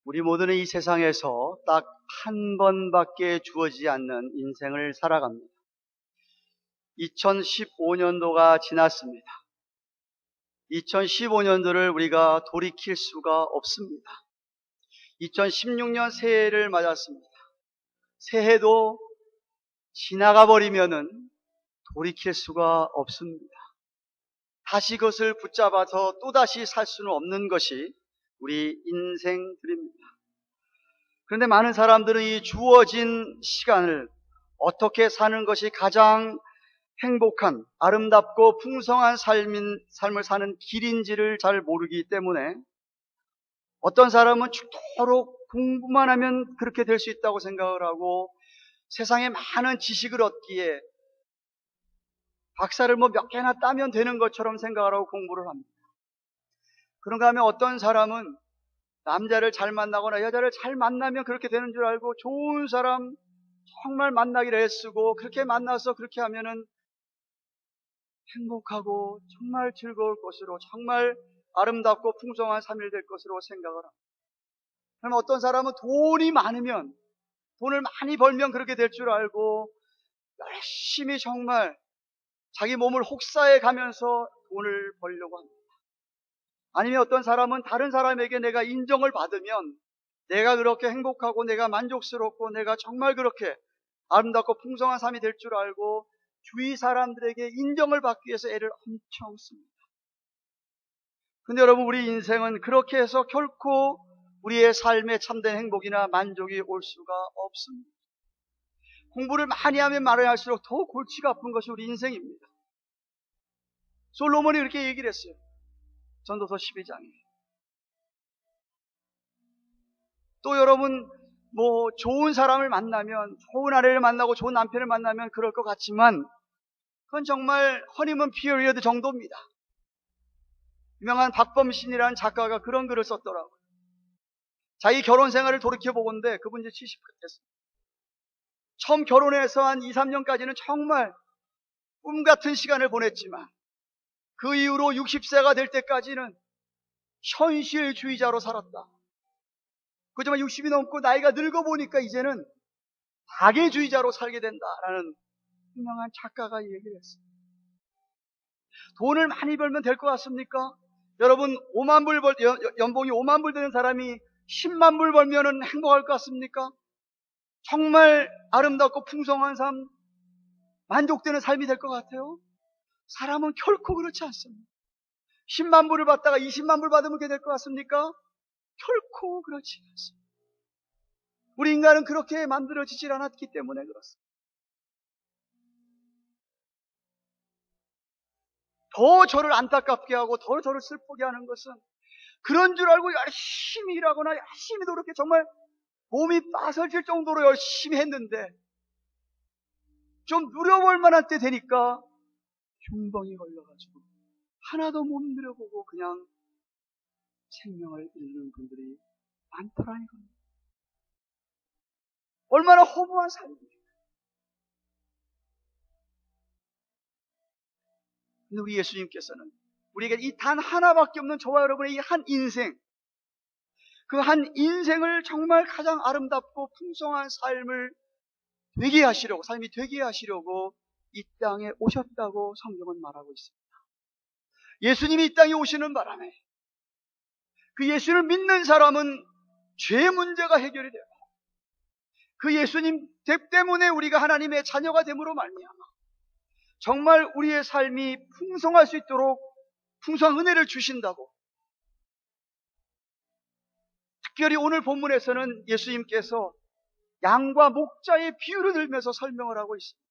우리 모두는 이 세상에서 딱 한 번밖에 주어지지 않는 인생을 살아갑니다. 2015년도가 지났습니다. 2015년도를 우리가 돌이킬 수가 없습니다. 2016년 새해를 맞았습니다. 새해도 지나가 버리면은 돌이킬 수가 없습니다. 다시 그것을 붙잡아서 또다시 살 수는 없는 것이 우리 인생들입니다. 그런데 많은 사람들은 이 주어진 시간을 어떻게 사는 것이 가장 행복한, 아름답고 풍성한 삶을 사는 길인지를 잘 모르기 때문에 어떤 사람은 죽도록 공부만 하면 그렇게 될 수 있다고 생각을 하고 세상에 많은 지식을 얻기에 박사를 몇 개나 따면 되는 것처럼 생각을 하고 공부를 합니다. 그런가 하면 어떤 사람은 남자를 잘 만나거나 여자를 잘 만나면 그렇게 되는 줄 알고 좋은 사람 정말 만나기를 애쓰고 그렇게 만나서 그렇게 하면은 행복하고 정말 즐거울 것으로 정말 아름답고 풍성한 삶이 될 것으로 생각을 합니다. 그럼 어떤 사람은 돈이 많으면 돈을 많이 벌면 그렇게 될 줄 알고 열심히 정말 자기 몸을 혹사해 가면서 돈을 벌려고 합니다. 아니면 어떤 사람은 다른 사람에게 내가 인정을 받으면 내가 그렇게 행복하고 내가 만족스럽고 내가 정말 그렇게 아름답고 풍성한 삶이 될 줄 알고 주위 사람들에게 인정을 받기 위해서 애를 엄청 씁니다. 근데 여러분, 우리 인생은 그렇게 해서 결코 우리의 삶에 참된 행복이나 만족이 올 수가 없습니다. 공부를 많이 하면 많이 할수록 더 골치가 아픈 것이 우리 인생입니다. 솔로몬이 이렇게 얘기를 했어요. 전도서 12장에. 또 여러분, 좋은 사람을 만나면, 좋은 아내를 만나고 좋은 남편을 만나면 그럴 것 같지만 그건 정말 허니문 피리어드 정도입니다. 유명한 박범신이라는 작가가 그런 글을 썼더라고요. 자기 결혼 생활을 돌이켜보건데 그분 이제 70 됐습니다. 처음 결혼해서 한 2, 3년까지는 정말 꿈 같은 시간을 보냈지만 그 이후로 60세가 될 때까지는 현실주의자로 살았다. 그렇지만 60이 넘고 나이가 늙어보니까 이제는 박애주의자로 살게 된다라는 유명한 작가가 얘기를 했어요. 돈을 많이 벌면 될 것 같습니까? 여러분, 연봉이 5만 불 되는 사람이 10만 불 벌면은 행복할 것 같습니까? 정말 아름답고 풍성한 삶, 만족되는 삶이 될 것 같아요? 사람은 결코 그렇지 않습니다. 10만 불을 받다가 20만 불 받으면 그렇게 될 것 같습니까? 결코 그렇지 않습니다. 우리 인간은 그렇게 만들어지질 않았기 때문에 그렇습니다. 더 저를 안타깝게 하고 더 저를 슬프게 하는 것은 그런 줄 알고 열심히 일하거나 열심히 노력해 정말 몸이 빠설질 정도로 열심히 했는데 좀 누려볼 만한 때 되니까 흉병이 걸려가지고 하나도 못 누려보고 그냥 생명을 잃는 분들이 많더라는 겁니다. 얼마나 허무한 삶입니까? 근데 우리 예수님께서는 우리에게 이 단 하나밖에 없는 저와 여러분의 이 한 인생, 그 한 인생을 정말 가장 아름답고 풍성한 삶이 되게 하시려고 이 땅에 오셨다고 성경은 말하고 있습니다. 예수님이 이 땅에 오시는 바람에 그 예수를 믿는 사람은 죄 문제가 해결이 되고 그 예수님 때문에 우리가 하나님의 자녀가 됨으로 말미암아 정말 우리의 삶이 풍성할 수 있도록 풍성한 은혜를 주신다고. 특별히 오늘 본문에서는 예수님께서 양과 목자의 비유를 들면서 설명을 하고 있습니다.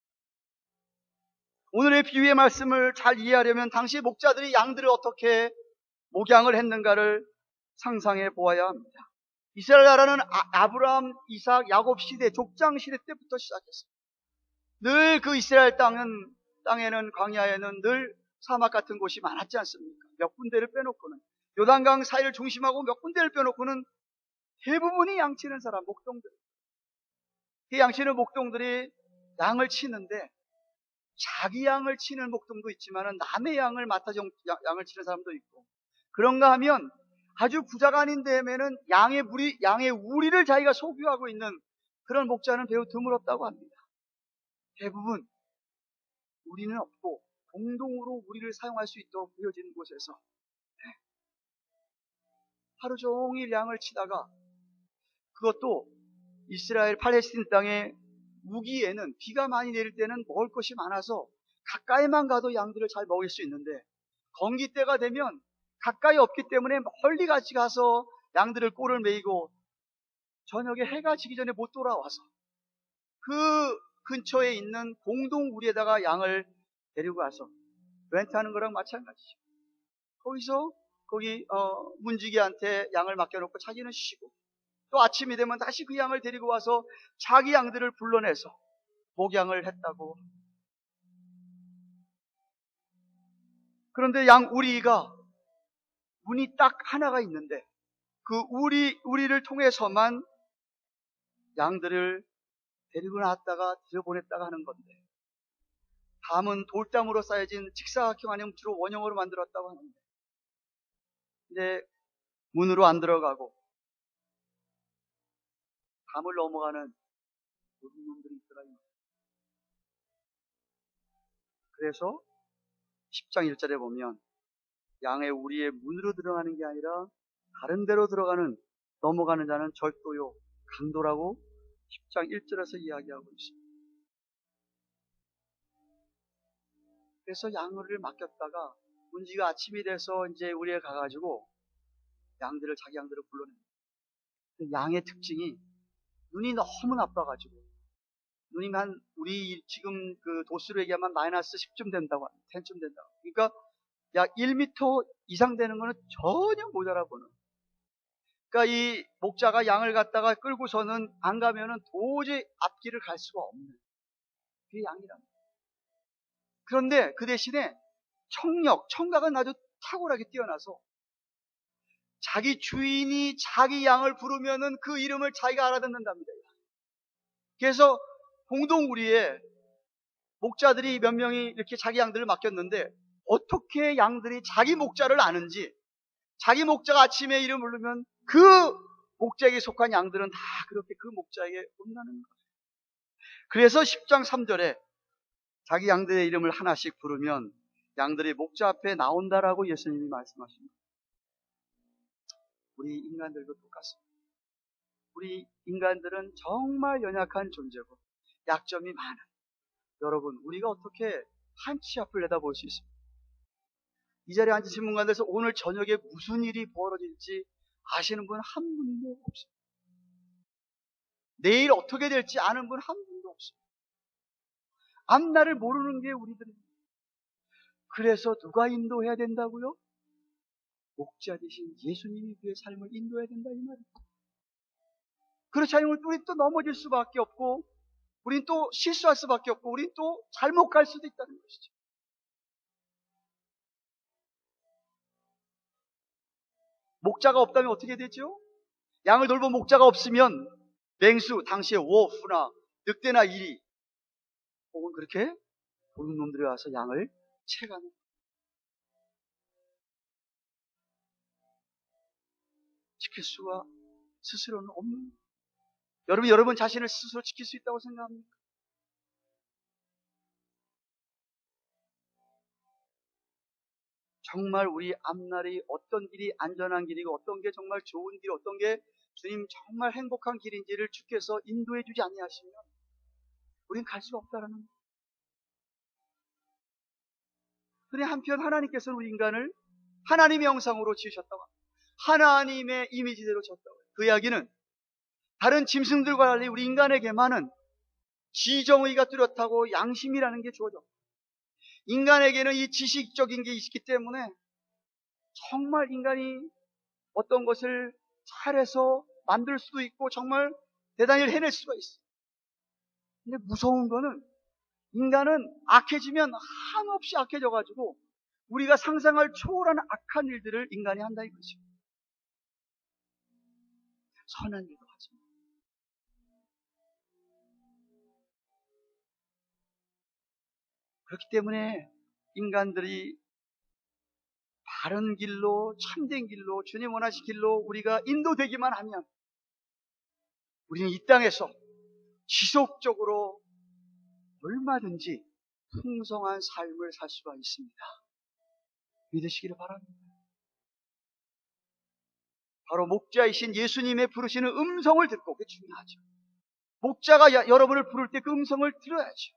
오늘의 비유의 말씀을 잘 이해하려면 당시 목자들이 양들을 어떻게 목양을 했는가를 상상해 보아야 합니다. 이스라엘 나라는 아브라함, 이삭, 야곱 시대, 족장 시대 때부터 시작했습니다. 늘 그 이스라엘 땅에는 광야에는 늘 사막 같은 곳이 많았지 않습니까? 몇 군데를 빼놓고는 요단강 사이를 중심하고 몇 군데를 빼놓고는 대부분이 양치는 사람, 목동들. 그 양치는 목동들이 양을 치는데 자기 양을 치는 목동도 있지만 남의 양을 맡아서 양을 치는 사람도 있고 그런가 하면 아주 부자가 아닌 데에는 양의 우리를 자기가 소유하고 있는 그런 목자는 매우 드물었다고 합니다. 대부분 우리는 없고 공동으로 우리를 사용할 수 있도록 되어진 곳에서 하루 종일 양을 치다가, 그것도 이스라엘 팔레스틴 땅의 우기에는 비가 많이 내릴 때는 먹을 것이 많아서 가까이만 가도 양들을 잘 먹일 수 있는데, 건기 때가 되면 가까이 없기 때문에 멀리 같이 가서 양들을 꼴을 매이고 저녁에 해가 지기 전에 못 돌아와서 그 근처에 있는 공동 우리에다가 양을 데리고 가서 렌트하는 거랑 마찬가지죠. 거기서 거기 문지기한테 양을 맡겨놓고 자기는 쉬고, 또 아침이 되면 다시 그 양을 데리고 와서 자기 양들을 불러내서 목양을 했다고. 그런데 양 우리가 문이 딱 하나가 있는데 그 우리를 통해서만 양들을 데리고 나왔다가 들여보냈다가 하는 건데, 담은 돌담으로 쌓여진 직사각형 아니면 주로 원형으로 만들었다고 하는데, 근데 문으로 안 들어가고 담을 넘어가는 모든 놈들이 있더라. 그래서 10장 1절에 보면 양의 우리의 문으로 들어가는 게 아니라 다른 데로 넘어가는 자는 절도요 강도라고 10장 1절에서 이야기하고 있습니다. 그래서 양을 맡겼다가 문지가 아침이 돼서 이제 우리에 가가지고 자기 양들을 불러냅니다. 양의 특징이 눈이 너무 나빠가지고, 눈이 우리 지금 그 도수로 얘기하면 마이너스 10쯤 된다고 합니다. 10쯤 된다고. 그러니까 약 1m 이상 되는 거는 전혀 못 알아보는. 그러니까 이 목자가 양을 갖다가 끌고서는 안 가면은 도저히 앞길을 갈 수가 없는 그게 양이랍니다. 그런데 그 대신에 청각은 아주 탁월하게 뛰어나서 자기 주인이 자기 양을 부르면은 그 이름을 자기가 알아듣는답니다. 그래서 공동 우리에 목자들이 몇 명이 이렇게 자기 양들을 맡겼는데, 어떻게 양들이 자기 목자를 아는지, 자기 목자가 아침에 이름을 부르면 그 목자에게 속한 양들은 다 그렇게 그 목자에게 온다는 거예요. 그래서 10장 3절에 자기 양들의 이름을 하나씩 부르면 양들이 목자 앞에 나온다라고 예수님이 말씀하십니다. 우리 인간들도 똑같습니다. 우리 인간들은 정말 연약한 존재고 약점이 많아요. 여러분, 우리가 어떻게 한 치 앞을 내다볼 수 있습니까? 이 자리에 앉으신 분 가운데서 오늘 저녁에 무슨 일이 벌어질지 아시는 분 한 분도 없습니다. 내일 어떻게 될지 아는 분 한 분도 없습니다. 앞날을 모르는 게 우리들입니다. 그래서 누가 인도해야 된다고요? 목자 대신 예수님이 그의 삶을 인도해야 된다, 이 말입니다. 그렇지 않으면 우린 또 넘어질 수밖에 없고, 우린 또 실수할 수밖에 없고, 우린 또 잘못 갈 수도 있다는 것이죠. 목자가 없다면 어떻게 되죠? 양을 돌본 목자가 없으면 맹수, 당시에 워프나 늑대나 이리 혹은 그렇게 도둑 놈들이 와서 양을 채가는, 지킬 수가 스스로는 없는. 여러분 자신을 스스로 지킬 수 있다고 생각합니까? 정말 우리 앞날이 어떤 길이 안전한 길이고 어떤 게 정말 좋은 길, 어떤 게 주님 정말 행복한 길인지를 주께서 인도해 주지 아니하시면 우린 갈 수가 없다라는 거예요. 그런데 한편 하나님께서는 우리 인간을 하나님의 형상으로 지으셨다고 합니다. 하나님의 이미지대로 졌다고 해요. 그 이야기는 다른 짐승들과 달리 우리 인간에게만은 지정의가 뚜렷하고 양심이라는 게 주어져. 인간에게는 이 지식적인 게 있기 때문에 정말 인간이 어떤 것을 잘해서 만들 수도 있고 정말 대단히 해낼 수가 있어. 근데 무서운 거는 인간은 악해지면 한없이 악해져가지고 우리가 상상할 초월한 악한 일들을 인간이 한다 이거죠. 선한 일도 하지. 그렇기 때문에 인간들이 바른 길로, 참된 길로, 주님 원하신 길로 우리가 인도되기만 하면 우리는 이 땅에서 지속적으로 얼마든지 풍성한 삶을 살 수가 있습니다. 믿으시기를 바랍니다. 바로 목자이신 예수님의 부르시는 음성을 듣고, 그게 중요하죠. 목자가 여러분을 부를 때 그 음성을 들어야죠.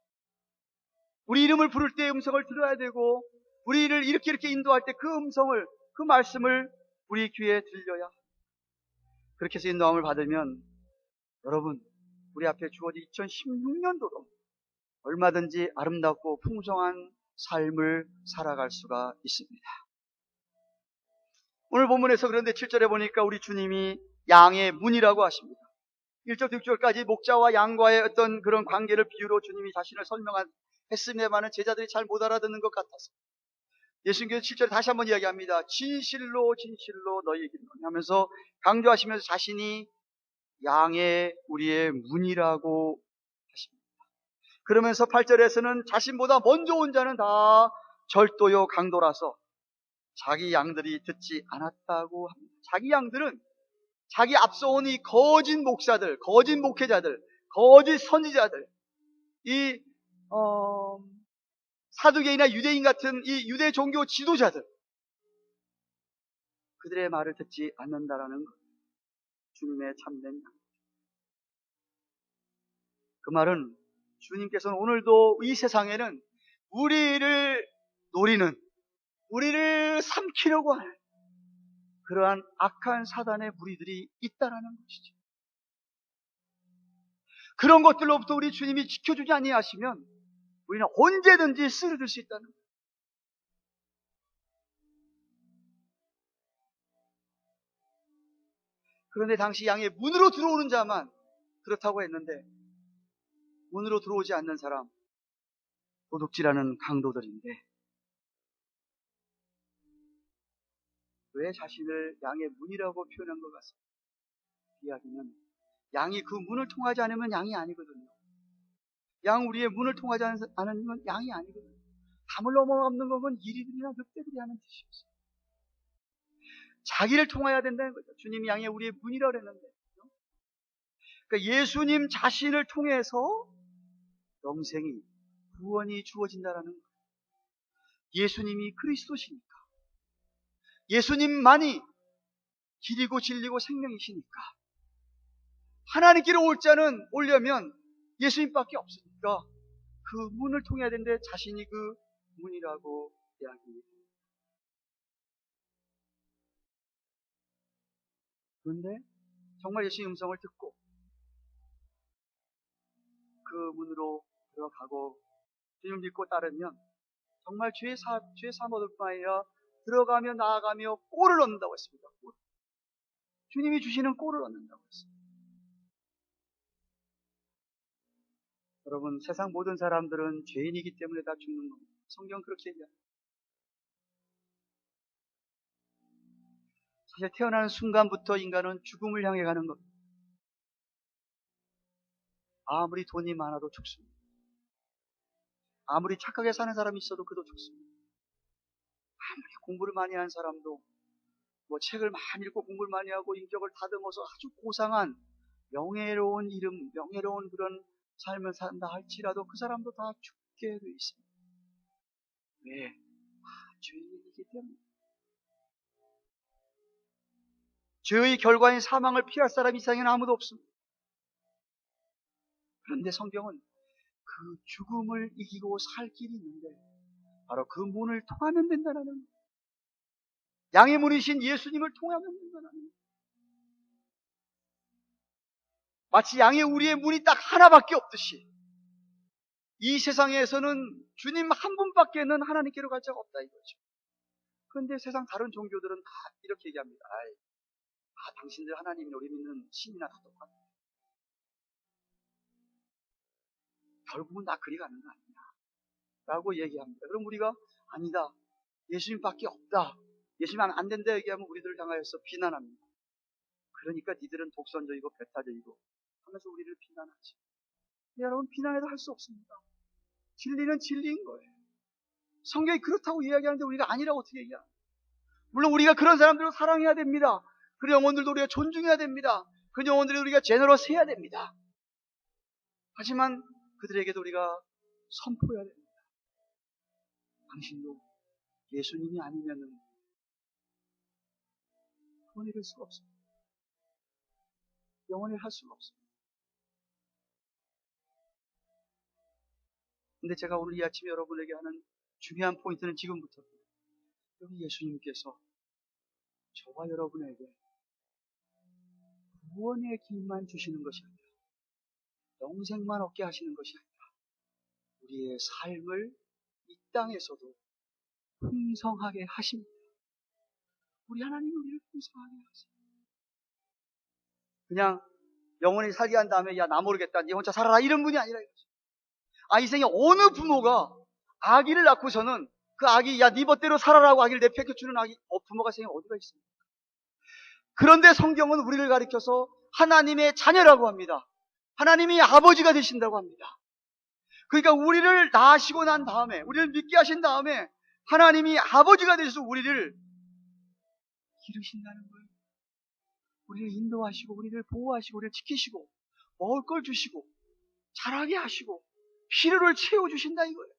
우리 이름을 부를 때 음성을 들어야 되고, 우리를 이렇게 인도할 때 그 음성을, 그 말씀을 우리 귀에 들려야 합니다. 그렇게 해서 인도함을 받으면 여러분, 우리 앞에 주어진 2016년도도 얼마든지 아름답고 풍성한 삶을 살아갈 수가 있습니다. 오늘 본문에서 그런데 7절에 보니까 우리 주님이 양의 문이라고 하십니다. 1절, 6절까지 목자와 양과의 어떤 그런 관계를 비유로 주님이 자신을 설명했습니다만 제자들이 잘 못 알아듣는 것 같아서 예수님께서 7절에 다시 한번 이야기합니다. 진실로 진실로 너희에게 이르노니 하면서 강조하시면서 자신이 양의 우리의 문이라고 하십니다. 그러면서 8절에서는 자신보다 먼저 온 자는 다 절도요 강도라서 자기 양들이 듣지 않았다고 합니다. 자기 양들은 자기 앞서온 이 거짓 목사들, 거짓 목회자들, 거짓 선지자들, 이 사두개인이나 유대인 같은 이 유대 종교 지도자들, 그들의 말을 듣지 않는다라는 것. 주님의 참된 양. 그 말은 주님께서는 오늘도 이 세상에는 우리를 노리는, 우리를 삼키려고 하는 그러한 악한 사단의 무리들이 있다라는 것이죠. 그런 것들로부터 우리 주님이 지켜주지 아니하시면 우리는 언제든지 쓰러질 수 있다는 거예요. 그런데 당시 양의 문으로 들어오는 자만 그렇다고 했는데 문으로 들어오지 않는 사람, 도둑질하는 강도들인데 왜 자신을 양의 문이라고 표현한 것 같습니다. 이야기는 양이 그 문을 통하지 않으면 양이 아니거든요. 양 우리의 문을 통하지 않으면 양이 아니거든요. 담을 넘어가는 것은 이리들이나 늑대들이 하는 뜻이었어요. 자기를 통해야 된다는 거죠. 주님이 양의 우리의 문이라고 했는데, 그러니까 예수님 자신을 통해서 영생이, 구원이 주어진다라는 거예요. 예수님이 그리스도시니까, 예수님만이 길이고 진리고 생명이시니까, 하나님께로 올 자는 오려면 예수님밖에 없으니까 그 문을 통해야 되는데 자신이 그 문이라고 이야기합니다. 그런데 정말 예수님 음성을 듣고 그 문으로 들어가고 주님을 믿고 따르면 정말 죄 사모될 뿐 아니라 들어가며 나아가며 꼴을 얻는다고 했습니다. 꼴. 주님이 주시는 꼴을 얻는다고 했습니다. 여러분, 세상 모든 사람들은 죄인이기 때문에 다 죽는 겁니다. 성경은 그렇게 얘기합니다. 사실 태어나는 순간부터 인간은 죽음을 향해 가는 겁니다. 아무리 돈이 많아도 죽습니다. 아무리 착하게 사는 사람이 있어도 그도 죽습니다. 아무리 공부를 많이 한 사람도 책을 많이 읽고 공부를 많이 하고 인격을 다듬어서 아주 고상한 명예로운 이름, 명예로운 그런 삶을 산다 할지라도 그 사람도 다 죽게 돼 있습니다. 왜? 죄인이기 때문에. 죄의 결과인 사망을 피할 사람이 이 세상에는 아무도 없습니다. 그런데 성경은 그 죽음을 이기고 살 길이 있는데 바로 그 문을 통하면 된다는 거예요. 양의 문이신 예수님을 통하면 된다는 거예요. 마치 양의 우리의 문이 딱 하나밖에 없듯이 이 세상에서는 주님 한 분밖에는 하나님께로 갈 자가 없다 이거죠. 그런데 세상 다른 종교들은 다 이렇게 얘기합니다. 당신들 하나님이 우리 믿는 신이나 다 똑같아. 결국은 다 그리 가는 거 아니냐 라고 얘기합니다. 그럼 우리가 아니다, 예수님밖에 없다, 예수님 안 된다 얘기하면 우리들을 향하여서 비난합니다. 그러니까 니들은 독선적이고 배타적이고 하면서 우리를 비난하지. 여러분, 비난해도 할 수 없습니다. 진리는 진리인 거예요. 성경이 그렇다고 이야기하는데 우리가 아니라고 어떻게 얘기하냐. 물론 우리가 그런 사람들을 사랑해야 됩니다. 그 영혼들도 우리가 존중해야 됩니다. 그 영혼들을 우리가 제너러스 해야 됩니다. 하지만 그들에게도 우리가 선포해야 됩니다. 당신도 예수님이 아니면은 구원이 될 수가 없습니다. 영원히 할 수가 없습니다. 근데 제가 오늘 이 아침에 여러분에게 하는 중요한 포인트는 지금부터입니다. 여기 예수님께서 저와 여러분에게 구원의 길만 주시는 것이 아니라 영생만 얻게 하시는 것이 아니라 우리의 삶을 이 땅에서도 풍성하게 하십니다. 우리 하나님이 우리를 풍성하게 하십니다. 그냥 영원히 살게 한 다음에 야 나 모르겠다 니 혼자 살아라 이런 분이 아니라 이거죠. 이 생에 어느 부모가 아기를 낳고서는 그 아기 야 니 멋대로 살아라고 아기를 내팽겨주는 부모가 생에 어디가 있습니까? 그런데 성경은 우리를 가리켜서 하나님의 자녀라고 합니다. 하나님이 아버지가 되신다고 합니다. 그러니까 우리를 낳으시고 난 다음에 우리를 믿게 하신 다음에 하나님이 아버지가 되셔서 우리를 기르신다는 거예요. 우리를 인도하시고 우리를 보호하시고 우리를 지키시고 먹을 걸 주시고 자라게 하시고 필요를 채워주신다 이거예요.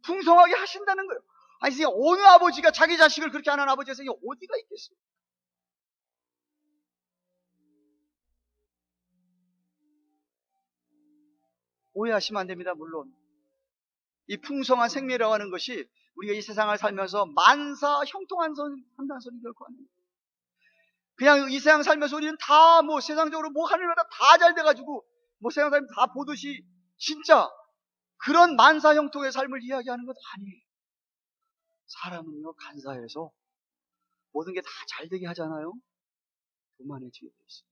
풍성하게 하신다는 거예요. 아니 어느 아버지가 자기 자식을 그렇게 하는 아버지가 세상에 어디가 있겠어요? 오해하시면 안 됩니다. 물론 이 풍성한 생명이라고 하는 것이 우리가 이 세상을 살면서 만사 형통한 한다는 소리 결코 아닙니다. 그냥 이 세상 살면서 우리는 다 세상적으로 하늘마다 다 잘 돼가지고 세상 사람 다 보듯이 진짜 그런 만사 형통의 삶을 이야기하는 것 아니에요. 사람은요 간사해서 모든 게 다 잘 되게 하잖아요. 교만해지게 되어 있어요.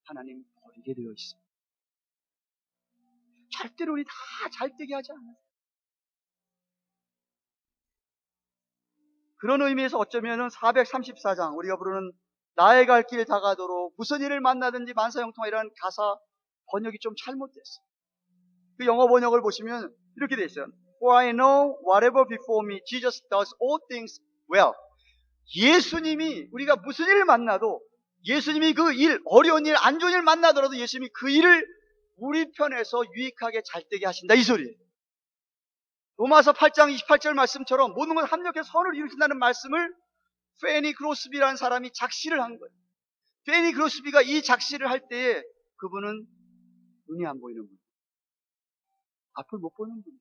하나님 버리게 되어 있어요. 절대로 우리 다 잘 되게 하지 않아요. 그런 의미에서 어쩌면은 434장 우리가 부르는 나의 갈 길 다가도록 무슨 일을 만나든지 만사형통하리라는 가사 번역이 좀 잘못됐어요. 그 영어 번역을 보시면 이렇게 돼 있어요. For I know whatever before me, Jesus does all things well. 예수님이 우리가 무슨 일을 만나도 예수님이 그 일, 어려운 일, 안 좋은 일 만나더라도 예수님이 그 일을 우리 편에서 유익하게 잘 되게 하신다 이 소리예요. 로마서 8장 28절 말씀처럼 모든 걸 합력해서 선을 이루신다는 말씀을 페니 크로스비라는 사람이 작시를 한 거예요. 페니 크로스비가 이 작시를 할 때에 그분은 눈이 안 보이는 분, 앞을 못 보는 분.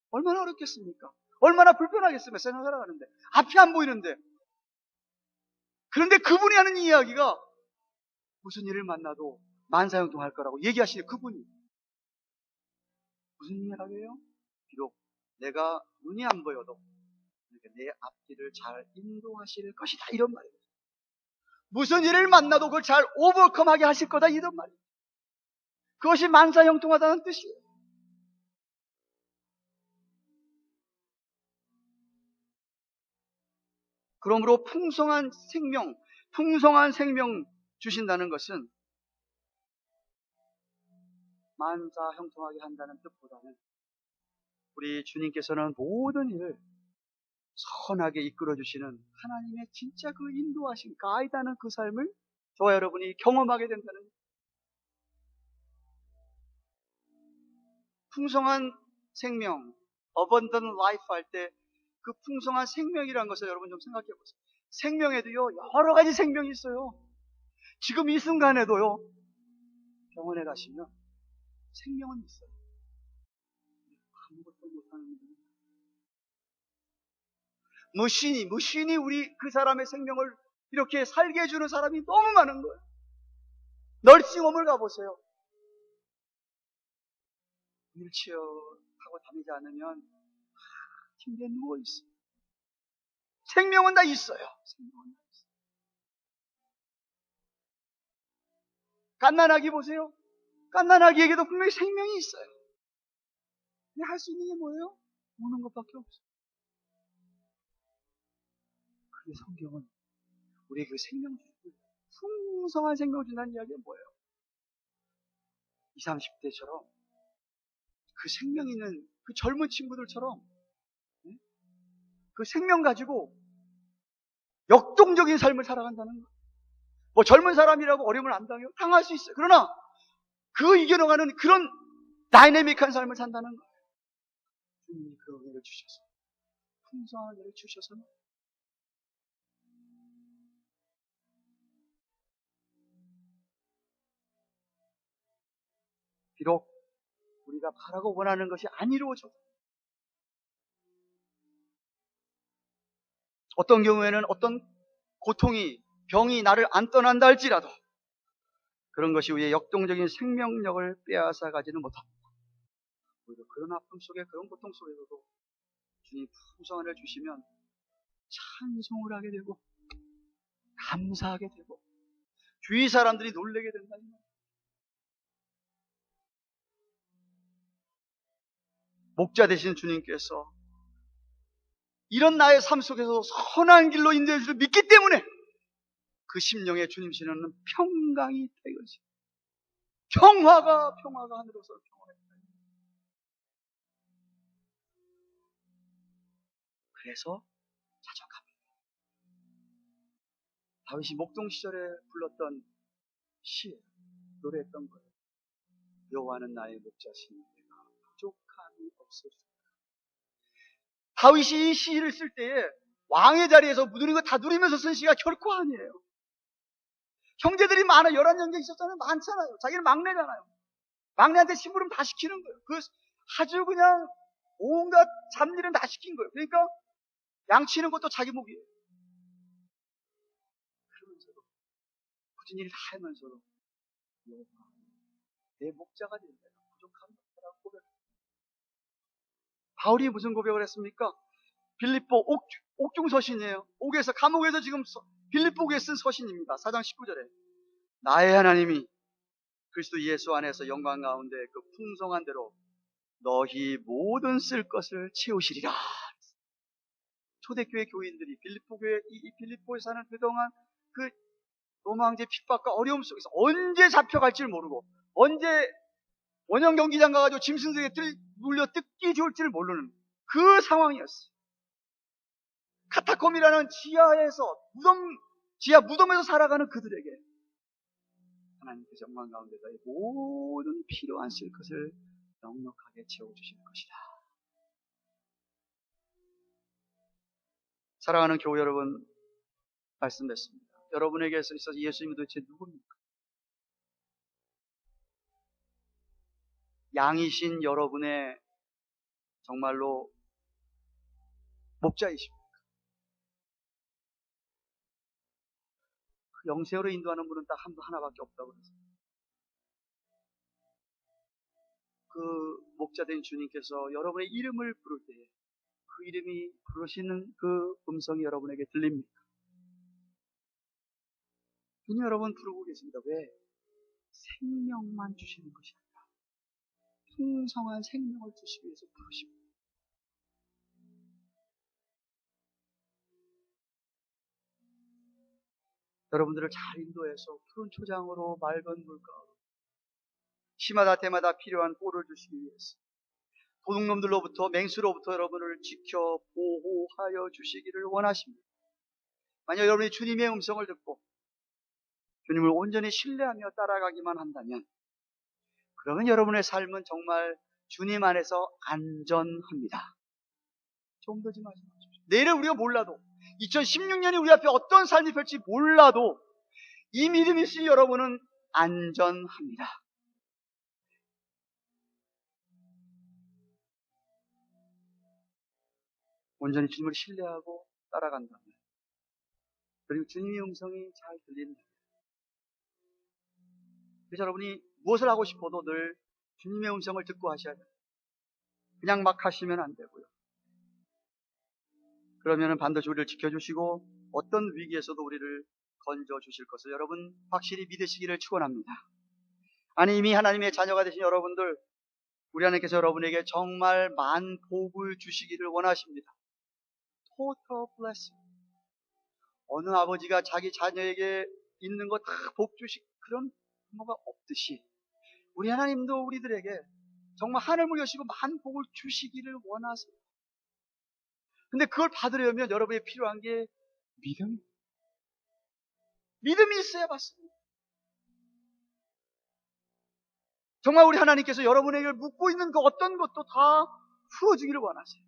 얼마나 어렵겠습니까? 얼마나 불편하겠습니까? 세상 살아가는데 앞이 안 보이는데. 그런데 그분이 하는 이야기가 무슨 일을 만나도 만사형통할 거라고 얘기하시는 그분이 무슨 이야기예요? 비록 내가 눈이 안 보여도 내 앞길을 잘 인도하실 것이다 이런 말이에요. 무슨 일을 만나도 그걸 잘 오버컴하게 하실 거다 이런 말이에요. 그것이 만사형통하다는 뜻이에요. 그러므로 풍성한 생명 주신다는 것은 만사형통하게 한다는 뜻보다는 우리 주님께서는 모든 일을 선하게 이끌어주시는 하나님의 진짜 그 인도하신 가이드하는 그 삶을 저와 여러분이 경험하게 된다는 거예요. 풍성한 생명, abundant life 할 때 그 풍성한 생명이라는 것을 여러분 좀 생각해 보세요. 생명에도요 여러 가지 생명이 있어요. 지금 이 순간에도요 병원에 가시면 생명은 있어요. 아무것도 못하는 분이 무신이 우리 그 사람의 생명을 이렇게 살게 해주는 사람이 너무 많은 거예요. 널싱홈을 가보세요. 휠체어 타고 다니지 않으면 침대에 누워있어요. 생명은 다 있어요. 생명은 다 있어요. 갓난아기 보세요. 갓난아기에게도 분명히 생명이 있어요. 근데 할 수 있는 게 뭐예요? 우는 것밖에 없어요. 근데 성경은 우리에게 그 생명 주고 풍성한 생명을 준다는 이야기가 뭐예요? 20, 30대처럼 그 생명 있는 그 젊은 친구들처럼 그 생명 가지고 역동적인 삶을 살아간다는 거예요. 뭐 젊은 사람이라고 어려움을 안 당해요? 당할 수 있어요. 그러나 그 이겨나가는 그런 다이내믹한 삶을 산다는 거예요. 주님이 그 은혜를 주셔서, 풍성한 은혜를 주셔서 비록 우리가 바라고 원하는 것이 안 이루어져도, 어떤 경우에는 어떤 고통이, 병이 나를 안 떠난다 할지라도 그런 것이 우리의 역동적인 생명력을 빼앗아 가지는 못합니다. 오히려 그런 아픔 속에, 그런 고통 속에서도 주님이 풍성한 은혜를 주시면 찬송을 하게 되고 감사하게 되고 주위 사람들이 놀라게 된다. 목자 되신 주님께서 이런 나의 삶 속에서 선한 길로 인도해 주를 믿기 때문에 그 심령에 주님 신하는 평강이 있다 이거지. 평화가 하늘로서 평화가 있다. 그래서 자족합니다. 다윗이 목동 시절에 불렀던 시, 노래했던 거예요. 여호와는 나의 목자시니 내가 부족함이 없으리로다. 다윗이 이 시를 쓸 때에 왕의 자리에서 누리는 거 다 누리면서 쓴 시가 결코 아니에요. 형제들이 많아. 11형제 있었잖아요. 많잖아요. 자기는 막내잖아요. 막내한테 심부름 다 시키는 거예요. 그 아주 그냥 온갖 잡일은 다 시킨 거예요. 그러니까 양치는 것도 자기 몫이에요. 그러면서도 굳은 일을 다 하면서도 내 목자가 된다. 부족한 것이라고 고백합니다. 바울이 무슨 고백을 했습니까? 빌립보 옥중서신이에요. 옥에서, 감옥에서 지금 빌립보에 쓴 서신입니다. 4장 19절에 나의 하나님이 그리스도 예수 안에서 영광 가운데 그 풍성한 대로 너희 모든 쓸 것을 채우시리라. 초대교회 교인들이 빌립보에 사는 그동안 그 로마 황제의 핍박과 어려움 속에서 언제 잡혀갈지를 모르고 언제 원형 경기장 가가지고 짐승들에게 물려 뜯기 좋을지를 모르는 그 상황이었어요. 카타콤이라는 지하 무덤에서 살아가는 그들에게 하나님께서 영광 가운데 너희 모든 필요한 쓸 것을 넉넉하게 채워주실 것이다. 사랑하는 교회 여러분, 말씀드렸습니다. 여러분에게 있어서 예수님이 도대체 누굽니까? 양이신 여러분의 정말로 목자이십니까? 그 영생으로 인도하는 분은 딱 하나밖에 없다고 그랬어요. 그 목자된 주님께서 여러분의 이름을 부를 때에 그 이름이 부르시는 그 음성이 여러분에게 들립니까? 주님 여러분 부르고 계십니다. 왜? 생명만 주시는 것이 아니라 풍성한 생명을 주시기 위해서 부르십니다. 여러분들을 잘 인도해서 푸른 초장으로 맑은 물가로 시마다 때마다 필요한 꼴을 주시기 위해서 도둑놈들로부터, 맹수로부터 여러분을 지켜 보호하여 주시기를 원하십니다. 만약 여러분이 주님의 음성을 듣고 주님을 온전히 신뢰하며 따라가기만 한다면 그러면 여러분의 삶은 정말 주님 안에서 안전합니다. 좀 더 좀 말씀하십시오. 내일을 우리가 몰라도 2016년이 우리 앞에 어떤 삶이 펼지 몰라도 이 믿음이 있으니 여러분은 안전합니다. 온전히 주님을 신뢰하고 따라간다면, 그리고 주님의 음성이 잘 들린다면, 그래서 여러분이 무엇을 하고 싶어도 늘 주님의 음성을 듣고 하셔야 돼요. 그냥 막 하시면 안 되고요. 그러면 반드시 우리를 지켜주시고 어떤 위기에서도 우리를 건져주실 것을 여러분 확실히 믿으시기를 축원합니다. 아니, 이미 하나님의 자녀가 되신 여러분들, 우리 하나님께서 여러분에게 정말 만복을 주시기를 원하십니다. Total blessing. 어느 아버지가 자기 자녀에게 있는 거 다 복 주시 그런 뭐가 없듯이 우리 하나님도 우리들에게 정말 하늘을 여시고 만복을 주시기를 원하세요. 근데 그걸 받으려면 여러분이 필요한 게 믿음입니다. 믿음이 있어야 받습니다. 정말 우리 하나님께서 여러분에게 묻고 있는 그 어떤 것도 다 풀어주기를 원하세요.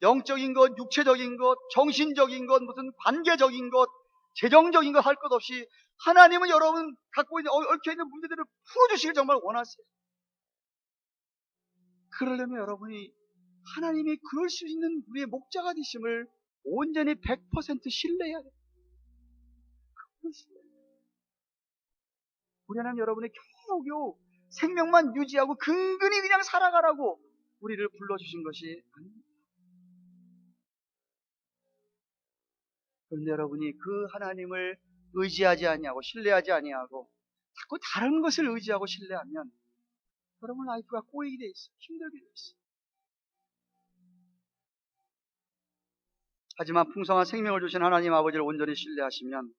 영적인 것, 육체적인 것, 정신적인 것, 무슨 관계적인 것, 재정적인 것 할 것 없이 하나님은 여러분 갖고 있는 얽혀있는 문제들을 풀어주시길 정말 원하세요. 그러려면 여러분이 하나님이 그럴 수 있는 우리의 목자가 되심을 온전히 100% 신뢰해야 돼요. 우리 하나님 여러분의 겨우겨우 생명만 유지하고 근근히 그냥 살아가라고 우리를 불러주신 것이 아닙니다. 그런데 여러분이 그 하나님을 의지하지 아니하고 신뢰하지 아니하고 자꾸 다른 것을 의지하고 신뢰하면 여러분 라이프가 꼬이게 돼 있어요. 힘들게 돼 있어요. 하지만 풍성한 생명을 주신 하나님 아버지를 온전히 신뢰하시면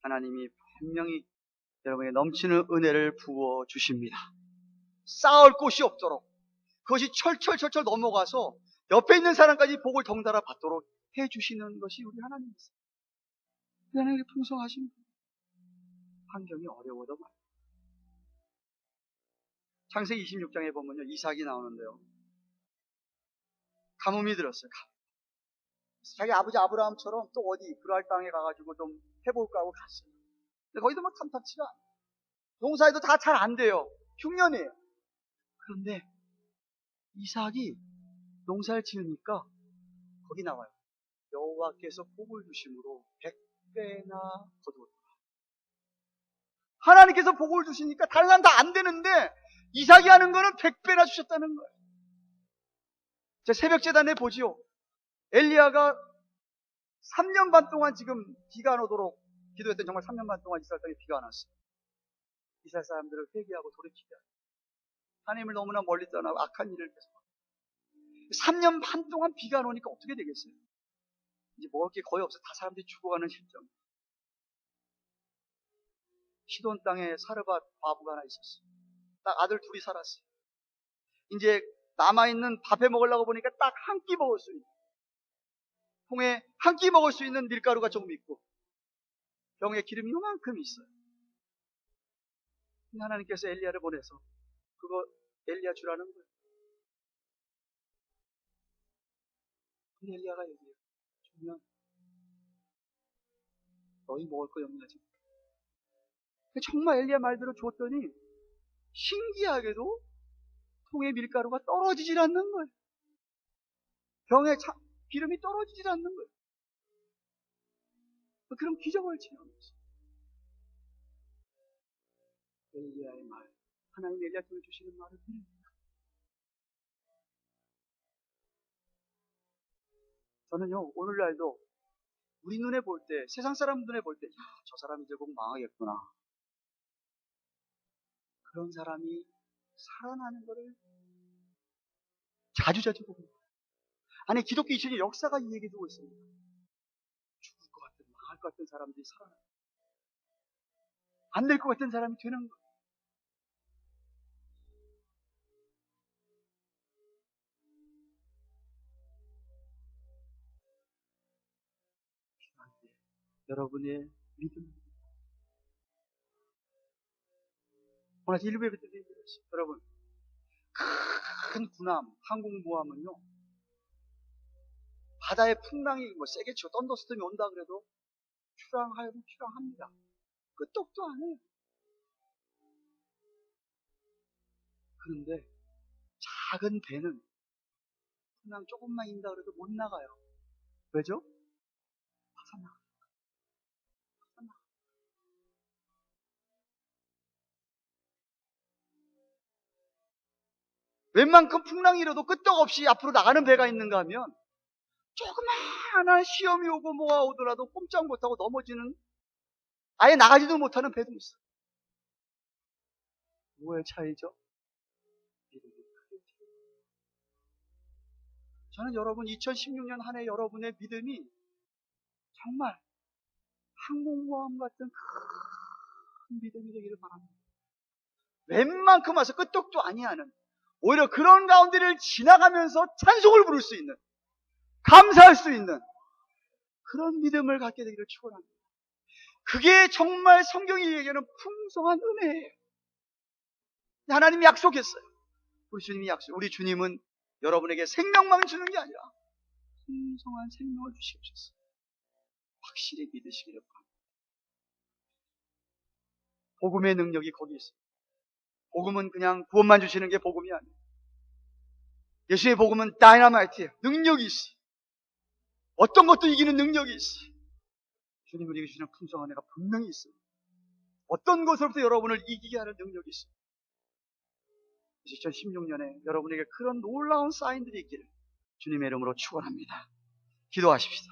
하나님이 분명히 여러분에게 넘치는 은혜를 부어 주십니다. 쌓을 곳이 없도록 그것이 철철철철 넘어가서 옆에 있는 사람까지 복을 덩달아 받도록 해주시는 것이 우리 하나님이세요. 하나님이 풍성하신 환경이 어려워도 말이에요. 창세기 26장에 보면요, 이삭이 나오는데요. 가뭄이 들었어요. 자기 아버지 아브라함처럼 또 어디 그랄 땅에 가가지고 좀 해볼까 하고 갔어요. 근데 거기도 뭐 탐탁치가 않아요. 농사에도 다 잘 안 돼요. 흉년이에요. 그런데 이삭이 농사를 지으니까 거기 나와요. 여호와께서 복을 주심으로 100배나 거두었다. 하나님께서 복을 주시니까 다른 사람 다 안 되는데 이삭이 하는 거는 100배나 주셨다는 거예요. 제 새벽 재단에 보지요. 엘리야가 3년 반 동안 지금 비가 안 오도록 기도했더니 정말 3년 반 동안 이스라엘 땅에 비가 안 왔어요. 이스라엘 사람들을 회개하고 돌이키게 하고 하나님을 너무나 멀리 떠나고 악한 일을 계속하고 3년 반 동안 비가 안 오니까 어떻게 되겠어요? 이제 먹을 게 거의 없어. 다 사람들이 죽어가는 실정. 시돈 땅에 사르밧 과부가 하나 있었어요. 딱 아들 둘이 살았어요. 이제 남아있는 밥해 먹으려고 보니까 딱 한 끼 먹을 수 있는, 통에 한 끼 먹을 수 있는 밀가루가 조금 있고 병에 기름이 요만큼 있어요. 하나님께서 엘리야를 보내서 그거 엘리야 주라는 거예요. 근데 엘리야가 얘기해요. 주면 너희 먹을 거 염려하지 마. 정말 엘리야 말대로 줬더니 신기하게도 통에 밀가루가 떨어지질 않는 거예요. 병에 기름이 떨어지질 않는 거예요. 그럼 기적을 체험했어요. 엘리야의 말, 하나님 엘리야 통해 주시는 말을 들으니까 저는요, 오늘날도 우리 눈에 볼 때, 세상 사람 눈에 볼 때, 야, 저 사람 이제 곧 망하겠구나. 그런 사람이 살아나는 것을 자주자주 보고 있어요. 아니, 기독교 2000년 역사가 이 얘기 두고 있습니다. 죽을 것 같은, 망할 것 같은 사람들이 살아나요. 안 될 것 같은 사람이 되는 거예요. 여러분의 믿음. 오늘 일부 예배 때 얘기했어요. 여러분, 큰 군함, 항공모함은요, 바다에 풍랑이 뭐 세게 치고 썬더스톰이 온다 그래도 출항하면 출항합니다. 끄떡도 안 해요. 그런데 작은 배는 풍랑 조금만 인다 그래도 못 나가요. 왜죠? 파산나가요. 웬만큼 풍랑이 일어도 끄떡없이 앞으로 나가는 배가 있는가 하면 조그마한 시험이 오고 뭐가 오더라도 꼼짝 못하고 넘어지는, 아예 나가지도 못하는 배도 있어. 뭐의 차이죠? 저는 여러분 2016년 한 해 여러분의 믿음이 정말 항공모함 같은 큰 믿음이 되기를 바랍니다. 웬만큼 와서 끄떡도 아니하는, 오히려 그런 가운데를 지나가면서 찬송을 부를 수 있는, 감사할 수 있는 그런 믿음을 갖게 되기를 축원합니다. 그게 정말 성경이 얘기하는 풍성한 은혜예요. 하나님이 약속했어요. 우리 주님이 우리 주님은 여러분에게 생명만 주는 게 아니라 풍성한 생명을 주시옵소서. 확실히 믿으시기를 바랍니다. 복음의 능력이 거기 있습니다. 복음은 그냥 구원만 주시는 게 복음이 아니에요. 예수의 복음은 다이너마이트예요. 능력이 있어요. 어떤 것도 이기는 능력이 있어요. 주님 우리에게 주시는 풍성한 은혜가 분명히 있어요. 어떤 것으로부터 여러분을 이기게 하는 능력이 있어요. 2016년에 여러분에게 그런 놀라운 사인들이 있기를 주님의 이름으로 축원합니다. 기도하십시다.